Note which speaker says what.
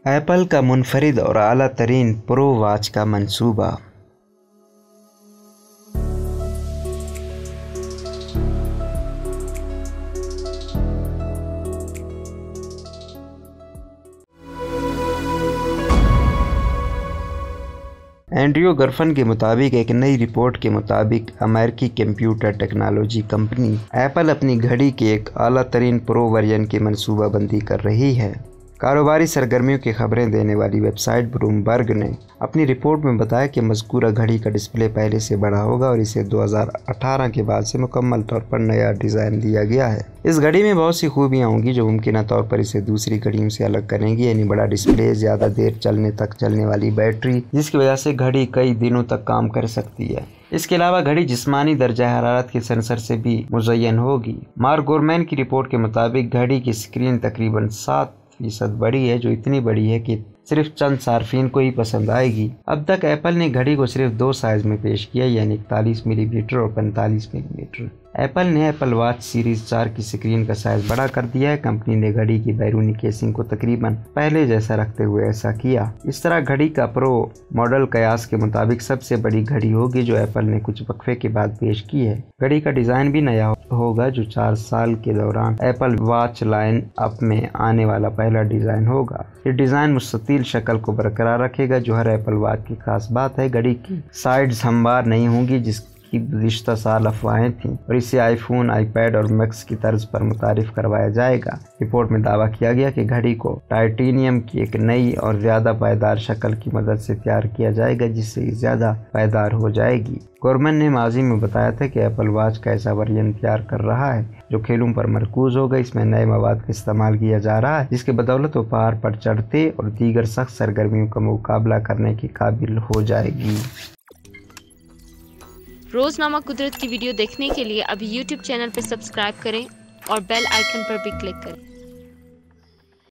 Speaker 1: Apple का मुनफरिद और आला तरीन प्रो वॉच का मंसूबा। एंड्रयू गर्फन के मुताबिक एक नई रिपोर्ट के मुताबिक अमेरिकी कंप्यूटर टेक्नोलॉजी कंपनी एप्पल अपनी घड़ी के एक आला तरीन प्रो वर्जन की मनसूबाबंदी कर रही है। कारोबारी सरगर्मियों की खबरें देने वाली वेबसाइट ब्लूमबर्ग ने अपनी रिपोर्ट में बताया कि मज़कूरा घड़ी का डिस्प्ले पहले से बड़ा होगा और इसे 2018 के बाद से मुकम्मल तौर पर नया डिज़ाइन दिया गया है। इस घड़ी में बहुत सी खूबियाँ होंगी जो मुमकिन तौर पर इसे दूसरी घड़ियों से अलग करेंगी, यानी बड़ा डिस्प्ले, ज़्यादा देर चलने तक चलने वाली बैटरी, जिसकी वजह से घड़ी कई दिनों तक काम कर सकती है। इसके अलावा घड़ी जिस्मानी दर्जा हरारत के सेंसर से भी मुज़य्यन होगी। मार्क गोरमैन की रिपोर्ट के मुताबिक घड़ी की स्क्रीन तकरीबन 7% बड़ी है, जो इतनी बड़ी है कि सिर्फ चंद सार्फिन को ही पसंद आएगी। अब तक एप्पल ने घड़ी को सिर्फ 2 साइज में पेश किया, यानी 41 मिलीमीटर और 45 मिलीमीटर। एप्पल ने एप्पल वॉच सीरीज 4 की स्क्रीन का साइज बड़ा कर दिया है। कंपनी ने घड़ी की बैरूनी केसिंग को तकरीबन पहले जैसा रखते हुए ऐसा किया। इस तरह घड़ी का प्रो मॉडल कयास के मुताबिक सबसे बड़ी घड़ी होगी जो एप्पल ने कुछ वक्फे के बाद पेश की है। घड़ी का डिजाइन भी नया होगा जो 4 साल के दौरान एप्पल वॉच लाइन अप में आने वाला पहला डिजाइन होगा। ये डिजाइन मुस्ततिल शक्ल को बरकरार रखेगा जो हर एप्पल वॉच की खास बात है। घड़ी की साइड्स हमवार नहीं होंगी जिसकी गुज़िश्ता साल अफवाहें थीं और इसे आईफोन, आईपैड और मैक्स की तर्ज पर मुतारिफ करवाया जाएगा। रिपोर्ट में दावा किया गया कि घड़ी को टाइटेनियम की एक नई और ज़्यादा पायदार शक्ल की मदद से तैयार किया जाएगा जिससे ज़्यादा पायदार हो जाएगी। गोरमैन ने माजी में बताया था कि एप्पल वॉच का ऐसा वर्जन तैयार कर रहा है जो खेलों पर मरकूज होगा। इसमें नए मवाद का इस्तेमाल किया जा रहा है जिसके बदौलत वो पहाड़ पर चढ़ते और दीगर सख्त सरगर्मियों का मुकाबला करने के काबिल हो जाएगी।
Speaker 2: रोज़नामा कुदरत की वीडियो देखने के लिए अभी YouTube चैनल पर सब्सक्राइब करें और बेल आइकन पर भी क्लिक करें।